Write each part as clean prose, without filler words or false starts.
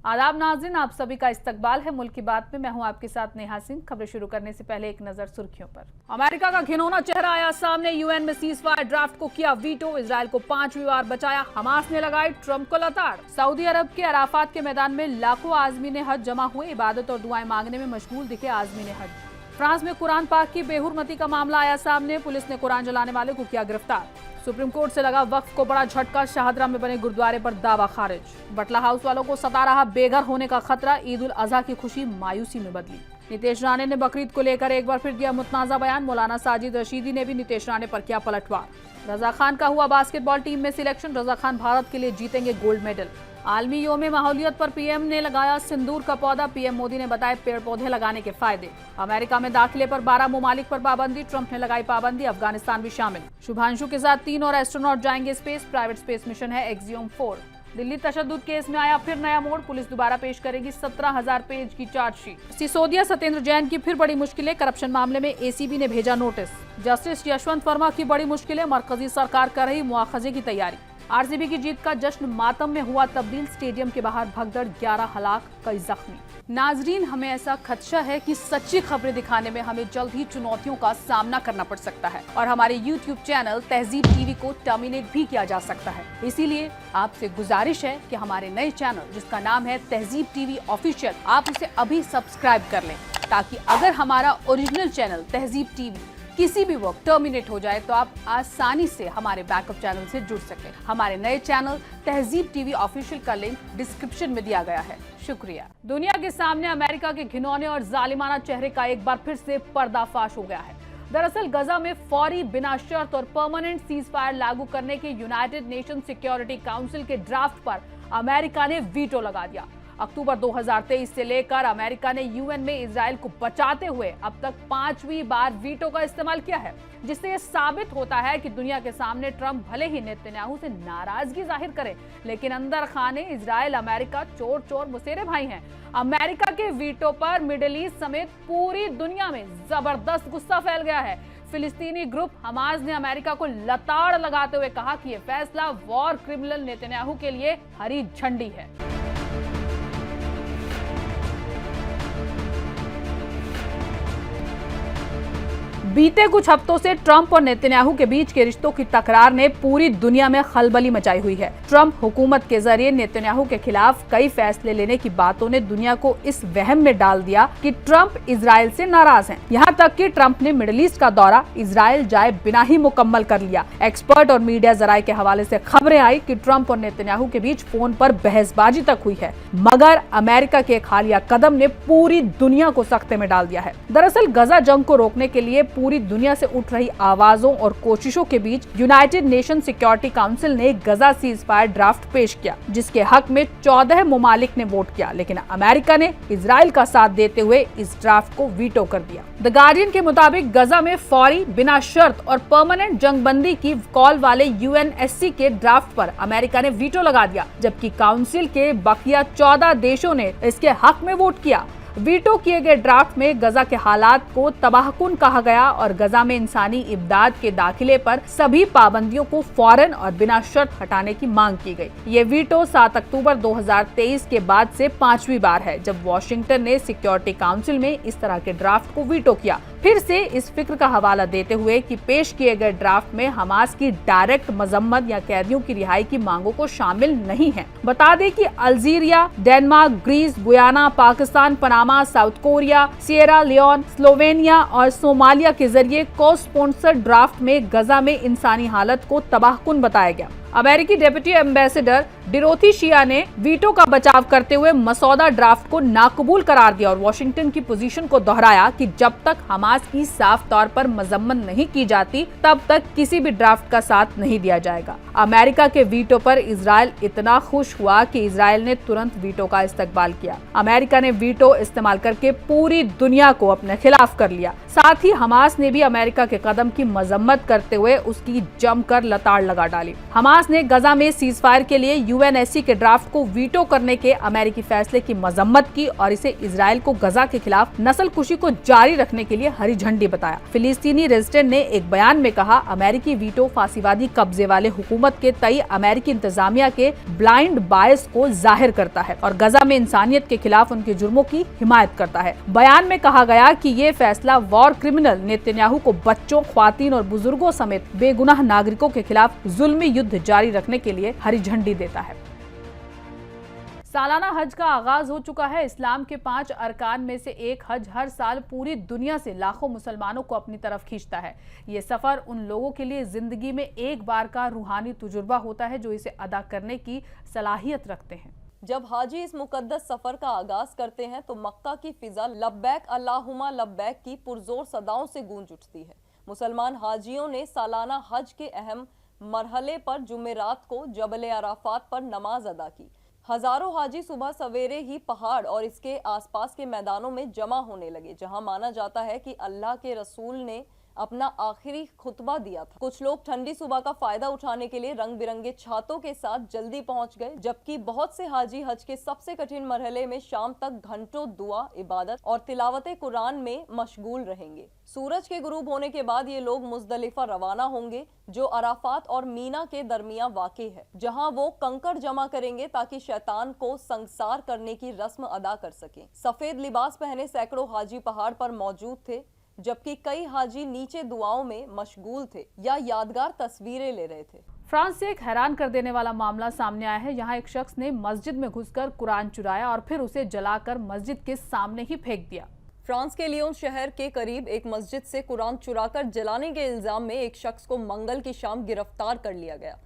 आदाब नाज़रीन, आप सभी का इस्तकबाल है मुल्क की बात में। मैं हूं आपके साथ नेहा सिंह। खबरें शुरू करने से पहले एक नजर सुर्खियों पर। अमेरिका का घिनौना चेहरा आया सामने। यूएन में सीजफायर ड्राफ्ट को किया वीटो। इजरायल को 5वीं बार बचाया। हमास ने लगाई ट्रंप को लताड़। सऊदी अरब के अराफात के मैदान में लाखों आजमीन हज जमा हुए। इबादत और दुआएं मांगने में मशगूल दिखे आजमीन हज। फ्रांस में कुरान पाक की बेहुरमती का मामला आया सामने। पुलिस ने कुरान जलाने वाले को किया गिरफ्तार। सुप्रीम कोर्ट से लगा वक्फ को बड़ा झटका। शाहदरा में बने गुरुद्वारे पर दावा खारिज। बटला हाउस वालों को सता रहा बेघर होने का खतरा। ईद उल अजहा की खुशी मायूसी में बदली। नीतीश राणे ने बकरीद को लेकर एक बार फिर दिया मुतनाज़ा बयान। मौलाना साजिद रशीदी ने भी नीतीश राणे पर किया पलटवार। रजा खान का हुआ बास्केटबॉल टीम में सिलेक्शन। रजा खान भारत के लिए जीतेंगे गोल्ड मेडल। आलमी योम माहौलियत पर पीएम ने लगाया सिंदूर का पौधा। पीएम मोदी ने बताए पेड़ पौधे लगाने के फायदे। अमेरिका में दाखिले पर 12 ममालिक पर पाबंदी। ट्रंप ने लगाई पाबंदी। अफगानिस्तान भी शामिल। शुभांशु के साथ 3 और एस्ट्रोनॉट जाएंगे स्पेस। प्राइवेट स्पेस मिशन है एक्सियोम 4। दिल्ली तशद्दुद केस में आया फिर नया मोड़। पुलिस दोबारा पेश करेगी 17,000 पेज की चार्जशीट। सिसोदिया सत्येंद्र जैन की फिर बड़ी मुश्किलें। करप्शन मामले में एसीबी ने भेजा नोटिस। जस्टिस यशवंत वर्मा की बड़ी मुश्किलें। मरकजी सरकार कर रही मुआखजे की तैयारी। आरसीबी की जीत का जश्न मातम में हुआ तब्दील। स्टेडियम के बाहर भगदड़, 11 हलाक, कई जख्मी। नाजरीन, हमें ऐसा खदशा है कि सच्ची खबरें दिखाने में हमें जल्द ही चुनौतियों का सामना करना पड़ सकता है और हमारे यूट्यूब चैनल तहजीब टीवी को टर्मिनेट भी किया जा सकता है। इसीलिए आपसे गुजारिश है कि हमारे नए चैनल जिसका नाम है तहजीब टीवी ऑफिशियल, आप उसे अभी सब्सक्राइब कर लें, ताकि अगर हमारा ओरिजिनल चैनल तहजीब टीवी किसी भी वक्त टर्मिनेट हो जाए तो आप आसानी से हमारे बैकअप चैनल से जुड़ सकें। हमारे नए चैनल तहजीब टीवी ऑफिशियल का लिंक डिस्क्रिप्शन में दिया गया है। शुक्रिया। दुनिया के सामने अमेरिका के घिनौने और जालिमाना चेहरे का एक बार फिर से पर्दाफाश हो गया है। दरअसल गजा में फौरी, बिना शर्त और परमानेंट सीजफायर लागू करने के यूनाइटेड नेशन सिक्योरिटी काउंसिल के ड्राफ्ट पर अमेरिका ने वीटो लगा दिया। अक्टूबर 2023 से लेकर अमेरिका ने यूएन में इजरायल को बचाते हुए अब तक 5वीं बार वीटो का इस्तेमाल किया है, जिससे यह साबित होता है कि दुनिया के सामने ट्रंप भले ही नेतन्याहू से नाराजगी जाहिर करे, लेकिन अंदर खाने इजरायल अमेरिका चोर चोर मुसेरे भाई हैं। अमेरिका के वीटो पर मिडिल ईस्ट समेत पूरी दुनिया में जबरदस्त गुस्सा फैल गया है। फिलिस्तीनी ग्रुप हमास ने अमेरिका को लताड़ लगाते हुए कहा कि यह फैसला वॉर क्रिमिनल नेतन्याहू के लिए हरी झंडी है। बीते कुछ हफ्तों से ट्रंप और नेतन्याहू के बीच के रिश्तों की तकरार ने पूरी दुनिया में खलबली मचाई हुई है। ट्रंप हुकूमत के जरिए नेतन्याहू के खिलाफ कई फैसले लेने की बातों ने दुनिया को इस वहम में डाल दिया कि ट्रंप इजराइल से नाराज हैं। यहाँ तक कि ट्रंप ने मिडिल ईस्ट का दौरा इजराइल जाए बिना ही मुकम्मल कर लिया। एक्सपर्ट और मीडिया जराये के हवाले से खबरें आई कि ट्रंप और नेतन्याहू के बीच फोन पर बहसबाजी तक हुई है, मगर अमेरिका के एक हालिया कदम ने पूरी दुनिया को सख्ते में डाल दिया है। दरअसल गजा जंग को रोकने के लिए पूरी दुनिया से उठ रही आवाजों और कोशिशों के बीच यूनाइटेड नेशन सिक्योरिटी काउंसिल ने गजा सीजफायर ड्राफ्ट पेश किया, जिसके हक में 14 ममालिक ने वोट किया, लेकिन अमेरिका ने इजराइल का साथ देते हुए इस ड्राफ्ट को वीटो कर दिया। द गार्डियन के मुताबिक गजा में फौरी, बिना शर्त और परमानेंट जंगबंदी की कॉल वाले यूएनएससी के ड्राफ्ट पर अमेरिका ने वीटो लगा दिया, जबकि काउंसिल के बकिया 14 देशों ने इसके हक में वोट किया। वीटो किए गए ड्राफ्ट में गजा के हालात को तबाहकुन कहा गया और गजा में इंसानी इमदाद के दाखिले पर सभी पाबंदियों को फौरन और बिना शर्त हटाने की मांग की गई। ये वीटो 7 अक्टूबर 2023 के बाद से 5वीं बार है जब वॉशिंगटन ने सिक्योरिटी काउंसिल में इस तरह के ड्राफ्ट को वीटो किया। फिर से इस फिक्र का हवाला देते हुए कि पेश किए गए ड्राफ्ट में हमास की डायरेक्ट मजम्मत या कैदियों की रिहाई की मांगों को शामिल नहीं है। बता दें कि Algeria, Denmark, Greece, Guyana, Pakistan, Panama, South Korea, Sierra Leone, Slovenia और सोमालिया के जरिए को स्पॉन्सर्ड ड्राफ्ट में गजा में इंसानी हालत को तबाहकुन बताया गया। अमेरिकी डेप्यूटी एम्बेसडर डिरोथी शिया ने वीटो का बचाव करते हुए मसौदा ड्राफ्ट को नाकबूल करार दिया और वॉशिंगटन की पोजीशन को दोहराया कि जब तक हमास की साफ तौर पर मजम्मत नहीं की जाती तब तक किसी भी ड्राफ्ट का साथ नहीं दिया जाएगा। अमेरिका के वीटो पर इजराइल इतना खुश हुआ कि इजराइल ने तुरंत वीटो का इस्तकबाल किया। अमेरिका ने वीटो इस्तेमाल करके पूरी दुनिया को अपने खिलाफ कर लिया। साथ ही हमास ने भी अमेरिका के कदम की मजम्मत करते हुए उसकी जमकर लताड़ लगा डाली। हमास हमास ने गजा में सीजफायर के लिए यूएनएससी के ड्राफ्ट को वीटो करने के अमेरिकी फैसले की मजम्मत की और इसे इजरायल को गजा के खिलाफ नस्लकुशी को जारी रखने के लिए हरी झंडी बताया। फिलिस्तीनी रेजिडेंट ने एक बयान में कहा, अमेरिकी वीटो फांसीवादी कब्जे वाले हुकूमत के तई अमेरिकी इंतजामिया के ब्लाइंड बायस को जाहिर करता है और गजा में इंसानियत के खिलाफ उनके जुर्मों की हिमायत करता है। बयान में कहा गया कि ये फैसला वॉर क्रिमिनल नेतन्याहू को बच्चों, ख्वातीन और बुजुर्गों समेत बेगुनाह नागरिकों के खिलाफ जुल्मी युद्ध जारी रखने के लिए हरी झंडी देता है। सालाना हज का आगाज हो चुका है। इस्लाम के 5 अरकान में से एक हज हर साल पूरी दुनिया से लाखों मुसलमानों को अपनी तरफ खींचता है। ये सफर उन लोगों के लिए जिंदगी में एक बार का रूहानी तजुर्बा होता है जो इसे अदा करने की सलाहियत रखते हैं। जब हाजी इस मुकद्दस सफर का आगाज करते हैं तो मक्का की फिजा लब्बैक अल्लाहुम्मा लब्बैक की पुरजोर सदाओं से गूंज उठती है। मुसलमान हाजियों ने सालाना हज के अहम मरहले पर जुमेरात को जबल अराफात पर नमाज अदा की। हजारों हाजी सुबह सवेरे ही पहाड़ और इसके आसपास के मैदानों में जमा होने लगे, जहां माना जाता है कि अल्लाह के रसूल ने अपना आखिरी खुतबा दिया था। कुछ लोग ठंडी सुबह का फायदा उठाने के लिए रंग बिरंगे छातों के साथ जल्दी पहुंच गए, जबकि बहुत से हाजी हज के सबसे कठिन मरहले में शाम तक घंटों दुआ, इबादत और तिलावत कुरान में मशगूल रहेंगे। सूरज के गुरूब होने के बाद ये लोग मुजदलिफा रवाना होंगे, जो अराफात और मीना के दरमियान वाक़ई है, जहां वो कंकड़ जमा करेंगे ताकि शैतान को संसार करने की रस्म अदा कर सकें। सफेद लिबास पहने सैकड़ों हाजी पहाड़ पर मौजूद थे, जबकि कई हाजी नीचे दुआओं में मशगूल थे या यादगार तस्वीरें ले रहे थे। फ्रांस से एक हैरान कर देने वाला मामला सामने आया है। यहाँ एक शख्स ने मस्जिद में घुसकर कुरान चुराया और फिर उसे जलाकर मस्जिद के सामने ही फेंक दिया। फ्रांस के लियोन शहर के करीब एक मस्जिद से कुरान चुराकर जलाने के इल्जाम में एक शख्स को मंगल की शाम गिरफ्तार कर लिया गया।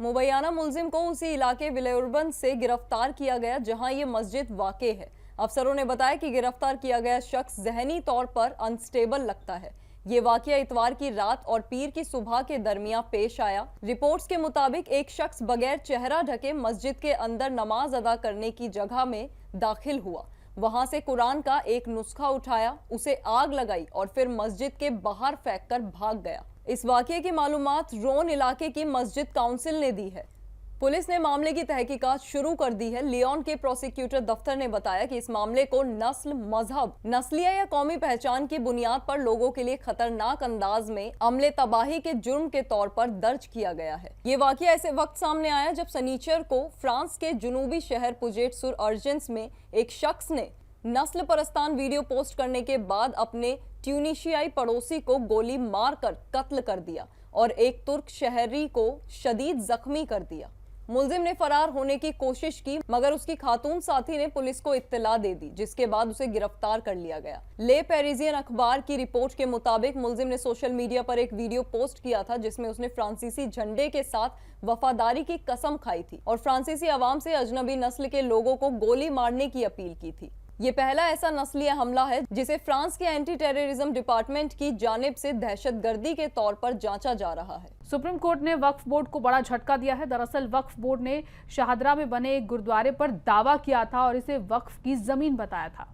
मुबैना मुलजिम को उसी इलाके विलेउर्बन से गिरफ्तार किया गया जहां ये मस्जिद वाक़ई है। अफसरों ने बताया कि गिरफ्तार किया गया शख्स जहनी तौर पर अनस्टेबल लगता है। ये वाकया इतवार की रात और पीर की सुबह के दरमियान पेश आया। रिपोर्ट्स के मुताबिक एक शख्स बगैर चेहरा ढके मस्जिद के अंदर नमाज अदा करने की जगह में दाखिल हुआ, वहां से कुरान का एक नुस्खा उठाया, उसे आग लगाई और फिर मस्जिद के बाहर फेंककर भाग गया। इस वाकये की मालूमात रोन इलाके की मस्जिद काउंसिल ने दी है। पुलिस ने मामले की तहकीकात शुरू कर दी है। लियोन के प्रोसिक्यूटर दफ्तर ने बताया कि इस मामले को नस्ल, मजहब, नस्लिया या कौमी पहचान की बुनियाद पर लोगों के लिए खतरनाक अंदाज में अमले तबाही के जुर्म के तौर पर दर्ज किया गया है। ये वाकया ऐसे वक्त सामने आया जब शनिचर को फ्रांस के जुनूबी शहर पुजेट सुर अर्जेंस में एक शख्स ने नस्ल परस्तान वीडियो पोस्ट करने के बाद अपने ट्यूनीशियाई पड़ोसी को गोली मारकर कत्ल कर दिया और एक तुर्क शहरी को शदीद जख्मी कर दिया। मुलजिम ने फरार होने की कोशिश की, मगर उसकी खातून साथी ने पुलिस को इत्तला दे दी, जिसके बाद उसे गिरफ्तार कर लिया गया। ले पेरिजियन अखबार की रिपोर्ट के मुताबिक मुलजिम ने सोशल मीडिया पर एक वीडियो पोस्ट किया था जिसमें उसने फ्रांसीसी झंडे के साथ वफादारी की कसम खाई थी और फ्रांसीसी अवाम से अजनबी नस्ल के लोगों को गोली मारने की अपील की थी। ये पहला ऐसा नस्लीय हमला है जिसे फ्रांस के एंटी टेररिज्म डिपार्टमेंट की जानिब से दहशतगर्दी के तौर पर जांचा जा रहा है। सुप्रीम कोर्ट ने वक्फ बोर्ड को बड़ा झटका दिया है। दरअसल वक्फ बोर्ड ने शाहदरा में बने एक गुरुद्वारे पर दावा किया था और इसे वक्फ की जमीन बताया था।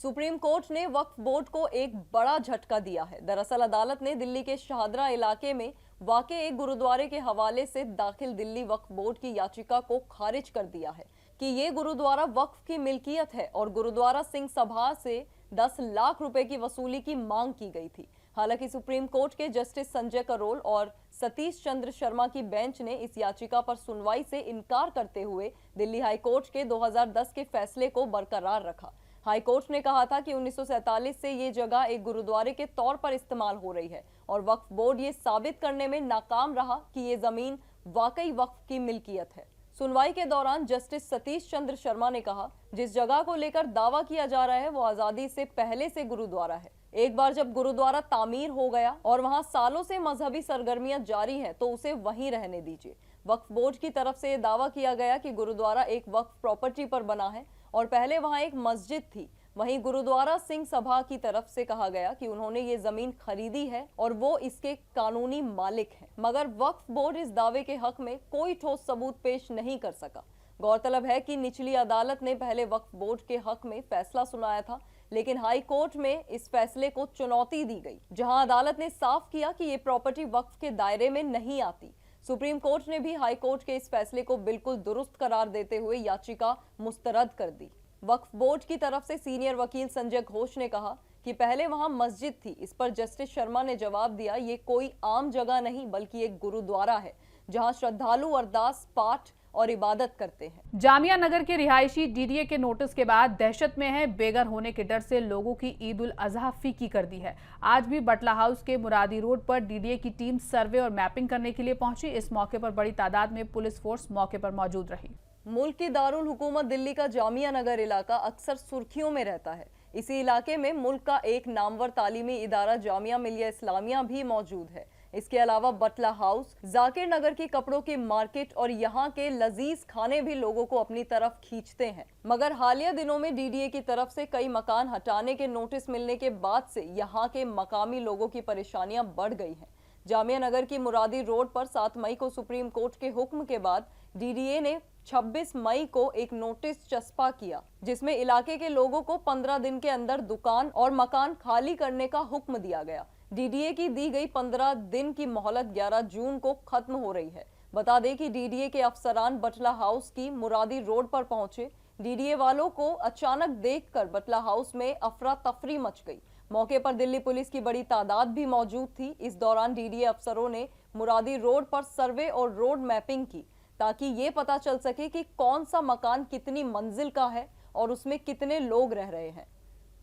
सुप्रीम कोर्ट ने वक्फ बोर्ड को एक बड़ा झटका दिया है। दरअसल अदालत ने दिल्ली के शाहदरा इलाके में वाक़े एक गुरुद्वारे के हवाले से दाखिल दिल्ली वक्फ बोर्ड की याचिका को खारिज कर दिया है कि ये गुरुद्वारा वक्फ की मिल्कियत है और गुरुद्वारा सिंह सभा से 10 लाख रुपए की वसूली की मांग की गई थी। हालांकि सुप्रीम कोर्ट के जस्टिस संजय करोल और सतीश चंद्र शर्मा की बेंच ने इस याचिका पर सुनवाई से इनकार करते हुए दिल्ली हाई कोर्ट के 2010 के फैसले को बरकरार रखा। हाई कोर्ट ने कहा था कि 1947 से ये जगह एक गुरुद्वारे के तौर पर इस्तेमाल हो रही है और वक्फ बोर्ड ये साबित करने में नाकाम रहा कि ये जमीन वाकई वक्फ की मिल्कियत है। सुनवाई के दौरान जस्टिस सतीश चंद्र शर्मा ने कहा, जिस जगह को लेकर दावा किया जा रहा है वो आजादी से पहले से गुरुद्वारा है। एक बार जब गुरुद्वारा तामीर हो गया और वहां सालों से मजहबी सरगर्मियां जारी हैं तो उसे वहीं रहने दीजिए। वक्फ बोर्ड की तरफ से दावा किया गया कि गुरुद्वारा एक वक्फ प्रॉपर्टी पर बना है और पहले वहां एक मस्जिद थी। वहीं गुरुद्वारा सिंह सभा की तरफ से कहा गया कि उन्होंने ये जमीन खरीदी है और वो इसके कानूनी मालिक हैं, मगर वक्फ बोर्ड इस दावे के हक में कोई ठोस सबूत पेश नहीं कर सका। गौरतलब है कि निचली अदालत ने पहले वक्फ बोर्ड के हक में फैसला सुनाया था, लेकिन हाई कोर्ट में इस फैसले को चुनौती दी गई, जहां अदालत ने साफ किया कि ये प्रॉपर्टी वक्फ के दायरे में नहीं आती। सुप्रीम कोर्ट ने भी हाई कोर्ट के इस फैसले को बिल्कुल दुरुस्त करार देते हुए याचिका मुस्तरद कर दी। वक्फ बोर्ड की तरफ से सीनियर वकील संजय घोष ने कहा कि पहले वहां मस्जिद थी। इस पर जस्टिस शर्मा ने जवाब दिया, ये कोई आम जगह नहीं बल्कि एक गुरुद्वारा है जहां श्रद्धालु अरदास, पाठ और इबादत करते हैं। जामिया नगर के रिहायशी डीडीए के नोटिस के बाद दहशत में है। बेघर होने के डर से लोगों की ईद उल अजहा फीकी कर दी है। आज भी बटला हाउस के मुरादी रोड पर डीडीए की टीम सर्वे और मैपिंग करने के लिए पहुंची। इस मौके पर बड़ी तादाद में पुलिस फोर्स मौके पर मौजूद रही। मुल्क की दारुल हुकूमत दिल्ली का जामिया नगर इलाका अक्सर सुर्खियों में रहता है। इसी इलाके में मुल्क का एक नामवर तालीमी इदारा जामिया मिलिया इस्लामिया भी मौजूद है। इसके अलावा बटला हाउस, जाकिर नगर की कपड़ों की मार्केट और यहाँ के लजीज खाने भी लोगों को अपनी तरफ खींचते हैं। मगर हालिया दिनों में डीडीए की तरफ से कई मकान हटाने के नोटिस मिलने के बाद से यहाँ के मकामी लोगों की परेशानियां बढ़ गई हैं। जामिया नगर की मुरादी रोड पर 7 मई को सुप्रीम कोर्ट के हुक्म के बाद डीडीए ने 26 मई को एक नोटिस चस्पा किया, जिसमें इलाके के लोगों को 15 दिन के अंदर दुकान और मकान खाली करने का हुक्म दिया गया। डीडीए की दी गई 15 दिन की मोहलत 11 जून को खत्म हो रही है। बता दें कि डीडीए के अफसरान बटला हाउस की मुरादी रोड पर पहुंचे। डीडीए वालों को अचानक देखकर बटला हाउस में अफरा तफरी मच गई। मौके पर दिल्ली पुलिस की बड़ी तादाद भी मौजूद थी। इस दौरान डीडीए अफसरों ने मुरादी रोड पर सर्वे और रोड मैपिंग की ताकि ये पता चल सके कि कौन सा मकान कितनी मंजिल का है और उसमें कितने लोग रह रहे हैं।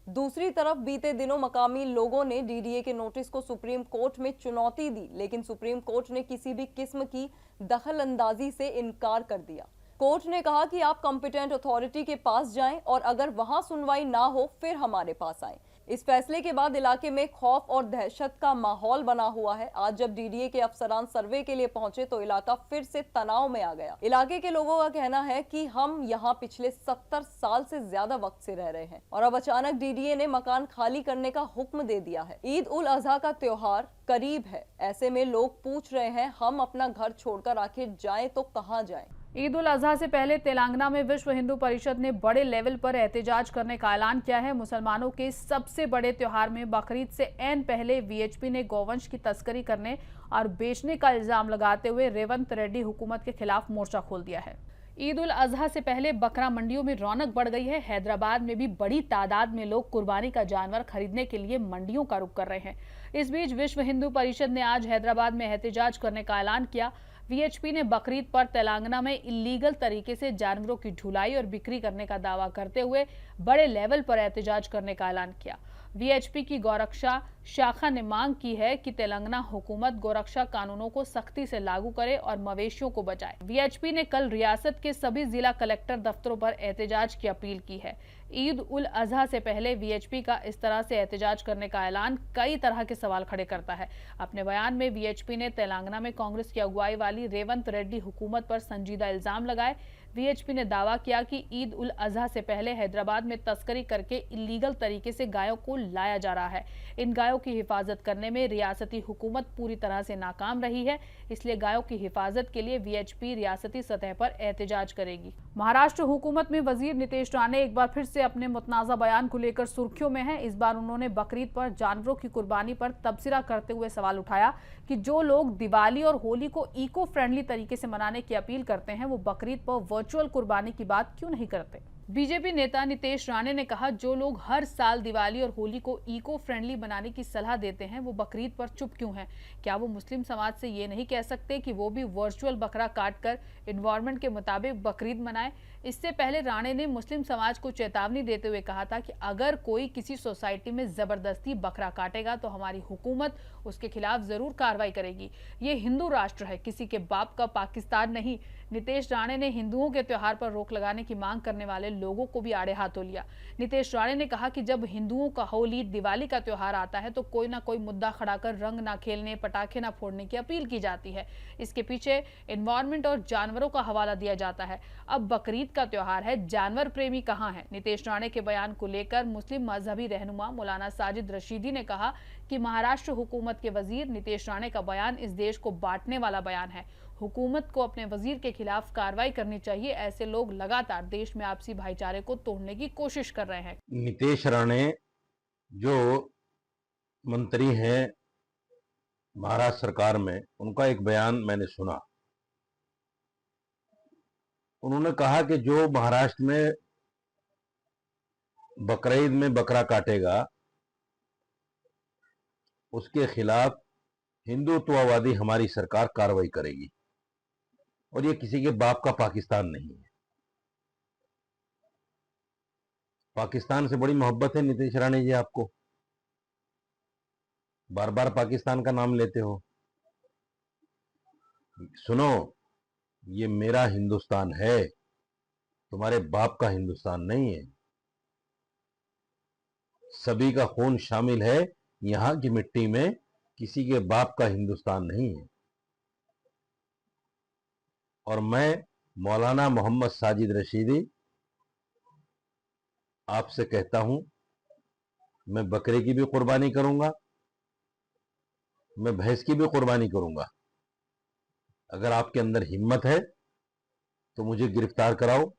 दूसरी तरफ बीते दिनों मकामी लोगों ने डीडीए के नोटिस को सुप्रीम कोर्ट में चुनौती दी, लेकिन सुप्रीम कोर्ट ने किसी भी किस्म की दखल अंदाजी से इनकार कर दिया। कोर्ट ने कहा कि आप कॉम्पिटेंट अथॉरिटी के पास जाएं और अगर वहां सुनवाई ना हो फिर हमारे पास आएं। इस फैसले के बाद इलाके में खौफ और दहशत का माहौल बना हुआ है। आज जब डीडीए के अफसरान सर्वे के लिए पहुंचे तो इलाका फिर से तनाव में आ गया। इलाके के लोगों का कहना है कि हम यहां पिछले 70 साल से ज्यादा वक्त से रह रहे हैं और अब अचानक डीडीए ने मकान खाली करने का हुक्म दे दिया है। ईद उल अजहा का त्योहार करीब है, ऐसे में लोग पूछ रहे हैं हम अपना घर छोड़कर आखिर जाएं तो कहां जाएं। ईद उल अजहा से पहले तेलंगाना में विश्व हिंदू परिषद ने बड़े लेवल पर एहतजाज करने का ऐलान किया है। मुसलमानों के सबसे बड़े त्योहार में बकरीद से ऐन पहले वीएचपी ने गौवंश की तस्करी करने और बेचने का इल्जाम लगाते हुए रेवंत रेड्डी हुकूमत के खिलाफ मोर्चा खोल दिया है। ईद उल अजहा से पहले बकरा मंडियों में रौनक बढ़ गई है। हैदराबाद में भी बड़ी तादाद में लोग कुर्बानी का जानवर खरीदने के लिए मंडियों का रुख कर रहे हैं। इस बीच विश्व हिंदू परिषद ने आज हैदराबाद में एहतजाज करने का ऐलान किया। वीएचपी ने बकरीद पर तेलंगाना में इलीगल तरीके से जानवरों की ढुलाई और बिक्री करने का दावा करते हुए बड़े लेवल पर एहतजाज करने का ऐलान किया। वीएचपी की गौरक्षा शाखा ने मांग की है कि तेलंगाना हुकूमत गौरक्षा कानूनों को सख्ती से लागू करे और मवेशियों को बचाए। वीएचपी ने कल रियासत के सभी जिला कलेक्टर दफ्तरों पर एहतजाज की अपील की है। ईद उल अजहा से पहले वीएचपी का इस तरह से एहतजाज करने का ऐलान कई तरह के सवाल खड़े करता है। अपने बयान में वीएचपी ने तेलंगाना में कांग्रेस की अगुवाई वाली रेवंत रेड्डी हुकूमत पर संजीदा इल्जाम लगाए। वीएचपी ने दावा किया कि ईद उल अजहा से पहले हैदराबाद में तस्करी करके इलीगल तरीके से गायों को लाया जा रहा है। इन गायों की हिफाजत करने में रियासती हुकूमत पूरी तरह से नाकाम रही है, इसलिए गायों की हिफाजत के लिए वीएचपी रियासती सतह पर एहतजाज करेगी। महाराष्ट्र हुकूमत में वजीर नितेश राणे एक बार फिर से अपने मुतनाज़ा बयान को लेकर सुर्खियों में हैं। इस बार उन्होंने बकरीद पर जानवरों की कुर्बानी पर तबसरा करते हुए सवाल उठाया कि जो लोग दिवाली और होली को इको फ्रेंडली तरीके से मनाने की अपील करते हैं वो बकरीद पर वर्चुअल कुर्बानी की बात क्यों नहीं करते। बीजेपी नेता नितेश राणे ने कहा, जो लोग हर साल दिवाली और होली को इको फ्रेंडली बनाने की सलाह देते हैं वो बकरीद पर चुप क्यों हैं? क्या वो मुस्लिम समाज से ये नहीं कह सकते कि वो भी वर्चुअल बकरा काटकर एनवायरनमेंट के मुताबिक बकरीद मनाए? इससे पहले राणे ने मुस्लिम समाज को चेतावनी देते हुए कहा था कि अगर कोई किसी सोसाइटी में जबरदस्ती बकरा काटेगा तो हमारी हुकूमत उसके खिलाफ जरूर कार्रवाई करेगी। ये हिंदू राष्ट्र है, किसी के बाप का पाकिस्तान नहीं। नितेश राणे ने हिंदुओं के त्योहार पर रोक लगाने की मांग करने वाले लोगों को भी आड़े हाथों लिया। नितेश राणे ने कहा कि जब हिंदुओं का होली, दिवाली का त्योहार आता है तो कोई ना कोई मुद्दा खड़ा कर रंग ना खेलने, पटाखे ना फोड़ने की अपील की जाती है। इसके पीछे एनवायरनमेंट और जानवरों का हवाला दिया जाता है। अब बकरीद का त्योहार है, जानवर प्रेमी कहाँ है? नितेश राणे के बयान को लेकर मुस्लिम मजहबी रहनुमा मौलाना साजिद रशीदी ने कहा कि महाराष्ट्र हुकूमत के वजीर नितेश राणे का बयान इस देश को बांटने वाला बयान है। हुकूमत को अपने वजीर के खिलाफ कार्रवाई करनी चाहिए। ऐसे लोग लगातार देश में आपसी भाईचारे को तोड़ने की कोशिश कर रहे हैं। नितेश राणे जो मंत्री हैं महाराष्ट्र सरकार में, उनका एक बयान मैंने सुना उन्होंने कहा कि जो महाराष्ट्र में बकरीद में बकरा काटेगा उसके खिलाफ हिंदुत्ववादी हमारी सरकार कार्रवाई करेगी, और ये किसी के बाप का पाकिस्तान नहीं है। पाकिस्तान से बड़ी मोहब्बत है नीतीश राणे जी, आपको बार बार पाकिस्तान का नाम लेते हो। सुनो, ये मेरा हिंदुस्तान है, तुम्हारे बाप का हिंदुस्तान नहीं है। सभी का खून शामिल है यहां की मिट्टी में, किसी के बाप का हिंदुस्तान नहीं है। और मैं मौलाना मोहम्मद साजिद रशीदी आपसे कहता हूं, मैं बकरे की भी कुर्बानी करूंगा, मैं भैंस की भी कुर्बानी करूंगा। अगर आपके अंदर हिम्मत है तो मुझे गिरफ्तार कराओ,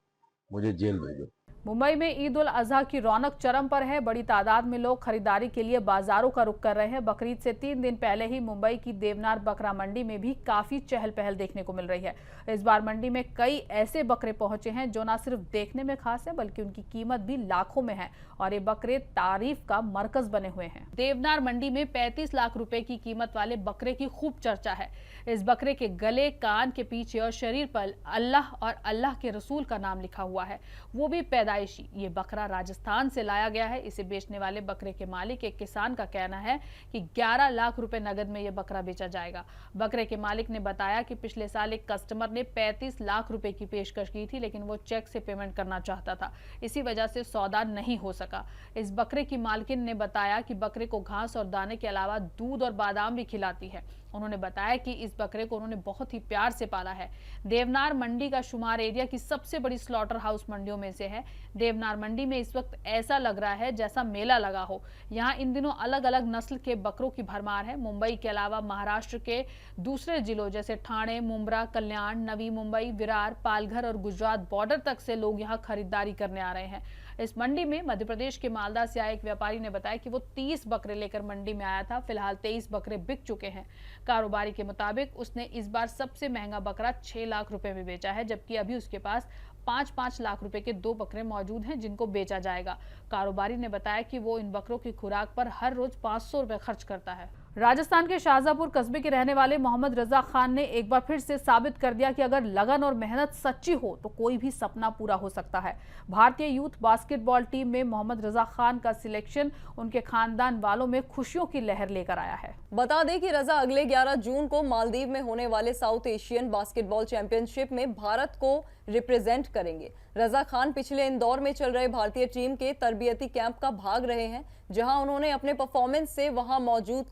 मुझे जेल भेजो। मुंबई में ईद उल अजहा की रौनक चरम पर है। बड़ी तादाद में लोग खरीदारी के लिए बाजारों का रुख कर रहे हैं। बकरीद से 3 दिन पहले ही मुंबई की देवनार बकरा मंडी में भी काफी चहल पहल देखने को मिल रही है। इस बार मंडी में कई ऐसे बकरे पहुंचे हैं जो न सिर्फ देखने में खास है बल्कि उनकी कीमत भी लाखों में है, और ये बकरे तारीफ का मरकज बने हुए हैं। देवनार मंडी में 35 लाख रुपए की कीमत वाले बकरे की खूब चर्चा है। इस बकरे के गले, कान के पीछे और शरीर पर अल्लाह और अल्लाह के रसूल का नाम लिखा हुआ है, वो भी पैदाइशी। ये बकरा राजस्थान से लाया गया है। इसे बेचने वाले बकरे के मालिक एक किसान का कहना है कि 11 लाख रुपए नगद में यह बकरा बेचा जाएगा। बकरे के मालिक ने बताया कि पिछले साल एक कस्टमर ने 35 लाख रुपए की पेशकश की थी, लेकिन वो चेक से पेमेंट करना चाहता था, इसी वजह से सौदा नहीं हो सका। इस बकरे की मालकिन ने बताया कि बकरे को घास और दाने के अलावा दूध और बादाम भी खिलाती है। उन्होंने बताया कि इस बकरे को उन्होंने बहुत ही प्यार से पाला है। देवनार मंडी का शुमार एरिया की सबसे बड़ी स्लॉटर हाउस मंडियों में से है। देवनार मंडी में इस वक्त ऐसा लग रहा है जैसा मेला लगा हो। यहाँ इन दिनों अलग अलग नस्ल के बकरों की भरमार है। मुंबई के अलावा महाराष्ट्र के दूसरे जिलों जैसे ठाणे, मुंब्रा, कल्याण, नवी मुंबई, विरार, पालघर और गुजरात बॉर्डर तक से लोग यहाँ खरीदारी करने आ रहे हैं। इस मंडी में मध्य प्रदेश के मालदा से आए एक व्यापारी ने बताया कि वो 30 बकरे लेकर मंडी में आया था। फिलहाल 23 बकरे बिक चुके हैं। कारोबारी के मुताबिक उसने इस बार सबसे महंगा बकरा 6 लाख रुपए में बेचा है, जबकि अभी उसके पास 5-5 लाख रुपए के 2 बकरे मौजूद हैं जिनको बेचा जाएगा। कारोबारी ने बताया कि वो इन बकरों की खुराक पर हर रोज 500 रुपए खर्च करता है। राजस्थान के शाहजहांपुर कस्बे के रहने वाले मोहम्मद रजा खान ने एक बार फिर से साबित कर दिया कि अगर लगन और मेहनत सच्ची हो तो कोई भी सपना पूरा हो सकता है। भारतीय यूथ बास्केटबॉल टीम में मोहम्मद रजा खान का सिलेक्शन उनके खानदान वालों में खुशियों की लहर लेकर आया है। बता दें कि रजा अगले 11 जून को मालदीव में होने वाले साउथ एशियन बास्केटबॉल चैंपियनशिप में भारत को रिप्रेजेंट करेंगे। रजा खान पिछले इंदौर में चल रहे भारतीय टीम के तरबियती कैंप का भाग रहे हैं, जहां उन्होंने अपने परफॉर्मेंस से वहां मौजूद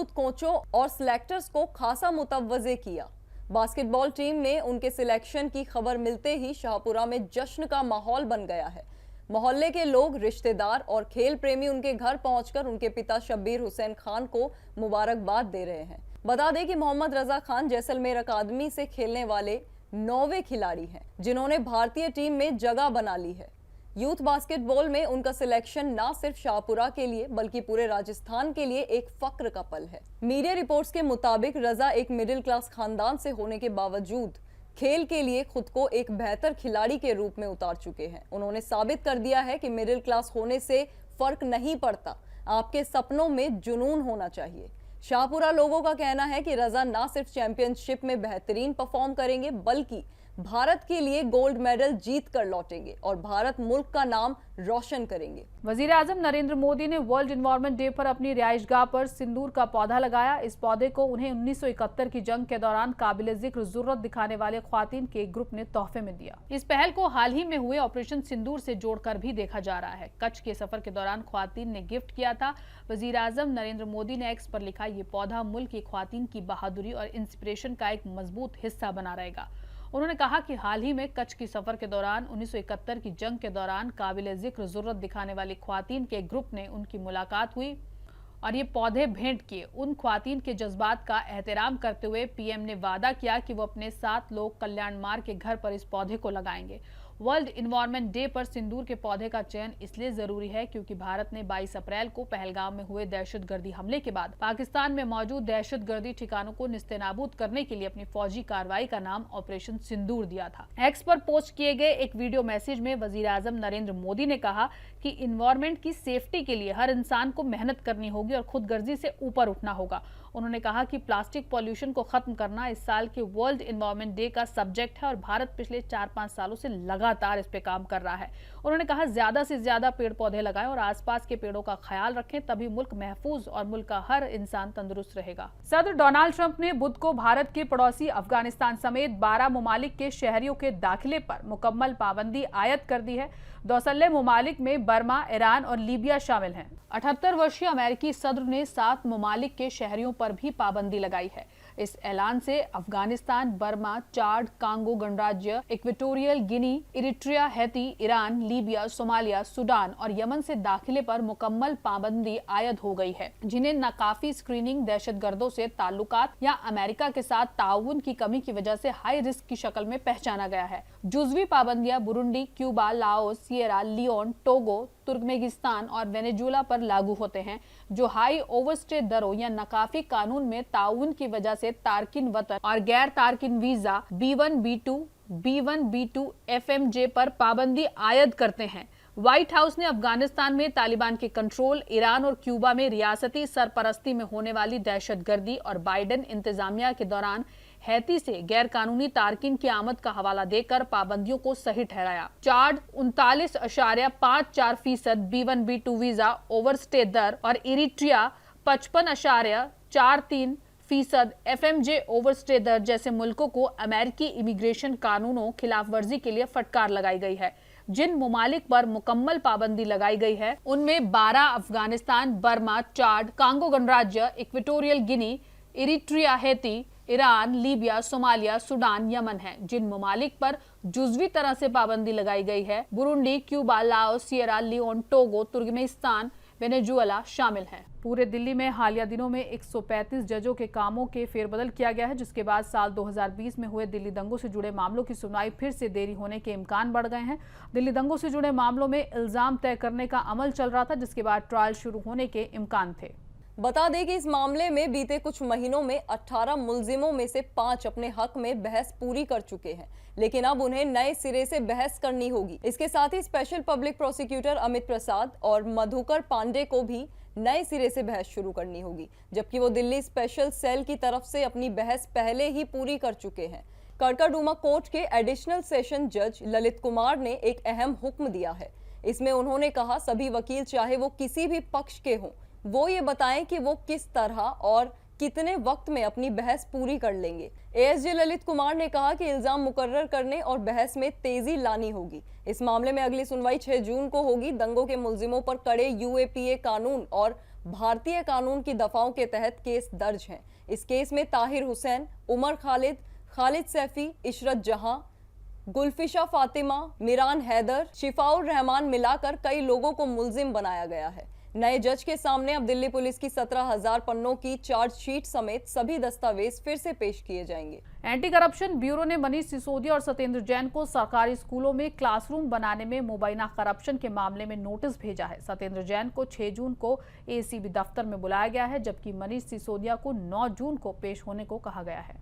कोचों और सिलेक्टर्स को खासा मुतव्वजे किया। बास्केटबॉल टीम में उनके सिलेक्शन की खबर मिलते ही शाहपुरा में जश्न का माहौल बन गया है। मोहल्ले के लोग, रिश्तेदार और खेल प्रेमी उनके घर पहुंचकर उनके पिता शब्बीर हुसैन खान को मुबारकबाद दे रहे हैं। बता दें कि मोहम्मद रजा खान जैसलमेर अकादमी से खेलने वाले 9वें खिलाड़ी हैं जिन्होंने भारतीय टीम में जगह बना ली है। यूथ बास्केटबॉल में उनका सिलेक्शन ना सिर्फ शाहपुरा के लिए बल्कि पूरे राजस्थान के लिए एक फक्र का पल है। मीडिया रिपोर्ट्स के मुताबिक रजा एक मिडिल क्लास खानदान से होने के बावजूद खेल के लिए खुद को एक बेहतर खिलाड़ी के रूप में उतार चुके हैं। उन्होंने साबित कर दिया है कि मिडिल क्लास होने से फर्क नहीं पड़ता, आपके सपनों में जुनून होना चाहिए। शाहपुरा लोगों का कहना है कि रजा ना सिर्फ चैंपियनशिप में बेहतरीन परफॉर्म करेंगे बल्कि भारत के लिए गोल्ड मेडल जीत कर लौटेंगे और भारत मुल्क का नाम रोशन करेंगे। वजीर आजम नरेंद्र मोदी ने वर्ल्ड एनवायरनमेंट डे पर अपनी रिहाइशगाह पर सिंदूर का पौधा लगाया। इस पौधे को उन्हें 1971 की जंग के दौरान काबिल जिक्र जरूरत दिखाने वाले ख्वातीन के एक ग्रुप ने तोहफे में दिया। इस पहल को हाल ही में हुए ऑपरेशन सिंदूर से जोड़कर भी देखा जा रहा है। कच्छ के सफर के दौरान ख्वातीन ने गिफ्ट किया था। वजीर आजम नरेंद्र मोदी ने एक्स पर लिखा, ये पौधा मुल्क की ख्वातीन की बहादुरी और इंस्पिरेशन का एक मजबूत हिस्सा बना रहेगा। उन्होंने कहा कि हाल ही में कच्छ की सफर के दौरान 1971 की जंग के दौरान काबिल जिक्र जरूरत दिखाने वाली ख्वातीन के ग्रुप ने उनकी मुलाकात हुई और ये पौधे भेंट किए। उन ख्वातीन के जज्बात का एहतराम करते हुए पीएम ने वादा किया कि वो अपने 7 लोग कल्याण मार्ग के घर पर इस पौधे को लगाएंगे। वर्ल्ड इन्वायरमेंट डे पर सिंदूर के पौधे का चयन इसलिए जरूरी है क्योंकि भारत ने 22 अप्रैल को पहलगाम में हुए दहशतगर्दी हमले के बाद पाकिस्तान में मौजूद दहशतगर्दी ठिकानों को निस्तेनाबूद करने के लिए अपनी फौजी कार्रवाई का नाम ऑपरेशन सिंदूर दिया था। एक्स पर पोस्ट किए गए एक वीडियो मैसेज में वजीर आजम नरेंद्र मोदी ने कहा कि इन्वायरमेंट की सेफ्टी के लिए हर इंसान को मेहनत करनी होगी और खुदगर्जी से ऊपर उठना होगा। उन्होंने कहा कि प्लास्टिक पॉल्यूशन को खत्म करना इस साल के वर्ल्ड इन्वायरमेंट डे का सब्जेक्ट है और भारत पिछले 4-5 सालों से लगातार इस पे काम कर रहा है। उन्होंने कहा ज्यादा से ज्यादा पेड़ पौधे लगाएं और आसपास के पेड़ों का ख्याल रखें, तभी मुल्क महफूज और मुल्क का हर इंसान तंदुरुस्त रहेगा। सदर डोनाल्ड ट्रंप ने बुध को भारत के पड़ोसी अफगानिस्तान समेत 12 ममालिक के शहरियों के दाखिले पर मुकम्मल पाबंदी आयद कर दी है। दौसल्ले ममालिक में बर्मा, ईरान और लीबिया शामिल हैं। 78 वर्षीय अमेरिकी सदर ने 7 ममालिक के शहरियों पर भी पाबंदी लगाई है। इस ऐलान से अफगानिस्तान, बर्मा, चाड, कांगो गणराज्य, Equatorial Guinea, Eritrea, Haiti, Iran, Libya, Somalia, Sudan और यमन से दाखिले पर मुकम्मल पाबंदी आयद हो गई है, जिन्हें नाकाफी स्क्रीनिंग, दहशतगर्दों से ताल्लुकात या अमेरिका के साथ ताउन की कमी की वजह से हाई रिस्क की शक्ल में पहचाना गया है। जुजवी पाबंदियां Burundi, Cuba, Laos, Sierra Leone, Togo, Turkmenistan और वेनेजुएला पर लागू होते हैं, जो हाई ओवरस्टे दरों या नकाफी कानून में ताउन की वजह से तारकिन वतन और गैर तारकिन वीजा B1, B2 FMJ पर पाबंदी आयद करते हैं। व्हाइट हाउस ने अफगानिस्तान में तालिबान के कंट्रोल, ईरान और क्यूबा में रियासती सरपरस्ती में होने वाली दहशतगर्दी और बाइडेन इंतजामिया के दौरान हैती से गैर कानूनी तारकिन की आमद का हवाला देकर पाबंदियों को सही ठहराया। चाड 39.54% B1, B2 वीजा ओवरस्टे दर और इरिट्रिया 55.43% FMJ ओवरस्टे दर जैसे मुल्कों को अमेरिकी इमिग्रेशन कानूनों खिलाफ वर्जी के लिए फटकार लगाई गई है। जिन ममालिक पर मुकम्मल पाबंदी लगाई गई है उनमें 12 अफगानिस्तान, बर्मा, चाड, कांगो गणराज्य, Equatorial Guinea, Eritrea, Haiti, Iran, Libya, Somalia, Sudan, Yemen है। जिन ममालिक पर जुजवी तरह से पाबंदी लगाई गई है Burundi, Cuba, Laos, Sierra Leone, Togo, Turkmenistan, Venezuela शामिल हैं। पूरे दिल्ली में हालिया दिनों में 135 जजों के कामों के फेरबदल किया गया है, जिसके बाद साल 2020 में हुए दिल्ली दंगों से जुड़े मामलों की सुनवाई फिर से देरी होने के इम्कान बढ़ गए हैं। दिल्ली दंगों से जुड़े मामलों में इल्जाम तय करने का अमल चल रहा था, जिसके बाद ट्रायल शुरू होने के इम्कान थे। बता दें कि इस मामले में बीते कुछ महीनों में 18 मुलजिमों में से 5 अपने हक में बहस पूरी कर चुके हैं, लेकिन अब उन्हें नए सिरे से बहस करनी होगी। इसके साथ ही स्पेशल पब्लिक प्रोसिक्यूटर अमित प्रसाद और मधुकर पांडे को भी नए सिरे से बहस शुरू करनी होगी, जबकि वो दिल्ली स्पेशल सेल की तरफ से अपनी बहस पहले ही पूरी कर चुके हैं। कड़कड़डूमा कोर्ट के एडिशनल सेशन जज ललित कुमार ने एक अहम हुक्म दिया है। इसमें उन्होंने कहा, सभी वकील चाहे वो किसी भी पक्ष के हों, वो ये बताएं कि वो किस तरह और कितने वक्त में अपनी बहस पूरी कर लेंगे। एएसजे ललित कुमार ने कहा कि इल्जाम मुकर्रर करने और बहस में तेजी लानी होगी। इस मामले में अगली सुनवाई 6 जून को होगी। दंगों के मुलजिमों पर कड़े UAPA कानून और भारतीय कानून की दफाओं के तहत केस दर्ज हैं। इस केस में ताहिर हुसैन, उमर खालिद, खालिद सैफी, इशरत जहां, गुलफिशा फातिमा, मिरान हैदर, शिफाउर रहमान मिलाकर कई लोगों को मुलजिम बनाया गया है। नए जज के सामने अब दिल्ली पुलिस की 17,000 पन्नों की चार्जशीट समेत सभी दस्तावेज फिर से पेश किए जाएंगे। एंटी करप्शन ब्यूरो ने मनीष सिसोदिया और सत्येंद्र जैन को सरकारी स्कूलों में क्लासरूम बनाने में मुबैना करप्शन के मामले में नोटिस भेजा है। सत्येंद्र जैन को 6 जून को ACB दफ्तर में बुलाया गया है, जबकि मनीष सिसोदिया को 9 जून को पेश होने को कहा गया है।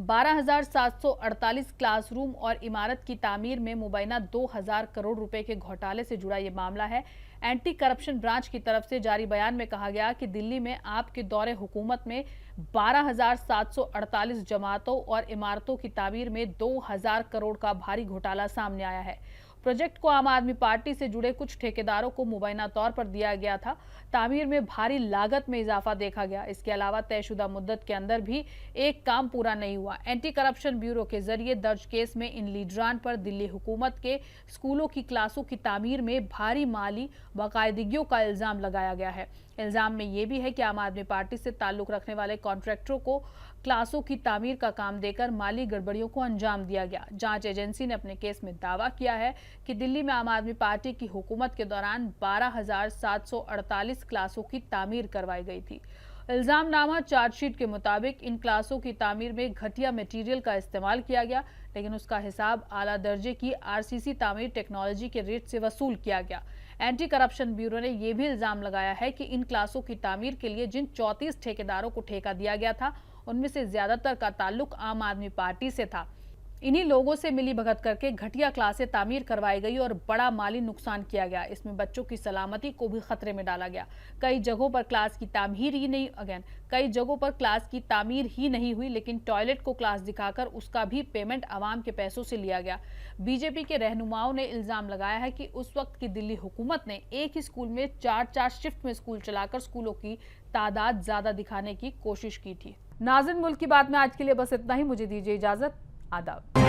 12,748 क्लासरूम और इमारत की तामीर में मुबैना 2,000 करोड़ रुपए के घोटाले से जुड़ा ये मामला है। एंटी करप्शन ब्रांच की तरफ से जारी बयान में कहा गया कि दिल्ली में आपके दौरे हुकूमत में 12,748 जमातों और इमारतों की तामीर में 2,000 करोड़ का भारी घोटाला सामने आया है। प्रोजेक्ट को आम आदमी पार्टी से जुड़े कुछ ठेकेदारों को मुबैना तौर पर दिया गया था। तामीर में भारी लागत में इजाफा देखा गया। इसके अलावा तयशुदा मुद्दत के अंदर भी एक काम पूरा नहीं हुआ। एंटी करप्शन ब्यूरो के जरिए दर्ज केस में इन लीडरान पर दिल्ली हुकूमत के स्कूलों की क्लासों की तामीर में भारी माली बाकायदगियों का इल्जाम लगाया गया है। इल्जाम में यह भी है कि आम आदमी पार्टी से ताल्लुक रखने वाले कॉन्ट्रैक्टरों को क्लासों की तामीर का काम देकर माली गड़बड़ियों को अंजाम दिया गया। जांच एजेंसी ने अपने केस में दावा किया है कि दिल्ली में आम आदमी पार्टी की हुकूमत के दौरान 12,748 क्लासों की तामीर करवाई गई थी। इल्जामनामा चार्जशीट के मुताबिक इन क्लासों की तामीर में घटिया मटेरियल का इस्तेमाल किया गया। लेकिन उसका हिसाब आला दर्जे की आरसीसी तामीर टेक्नोलॉजी के रेट से वसूल किया गया। एंटी करप्शन ब्यूरो ने यह भी इल्जाम लगाया है कि इन क्लासों की तामीर के लिए जिन 34 ठेकेदारों को ठेका दिया गया था, उनमें से ज्यादातर का ताल्लुक आम आदमी पार्टी से था। इन्हीं लोगों से मिली भगत करके घटिया क्लासें तामीर करवाई गई और बड़ा माली नुकसान किया गया। इसमें बच्चों की सलामती को भी खतरे में डाला गया। कई जगहों पर क्लास की तामीर ही नहीं हुई, लेकिन टॉयलेट को क्लास दिखाकर उसका भी पेमेंट आवाम के पैसों से लिया गया। बीजेपी के रहनुमाओं ने इल्जाम लगाया है कि उस वक्त की दिल्ली हुकूमत ने एक ही स्कूल में 4-4 शिफ्ट में स्कूल चलाकर स्कूलों की तादाद ज्यादा दिखाने की कोशिश की थी। नाज़रीन, मुल्क की बात में आज के लिए बस इतना ही। मुझे दीजिए इजाजत। आदाब।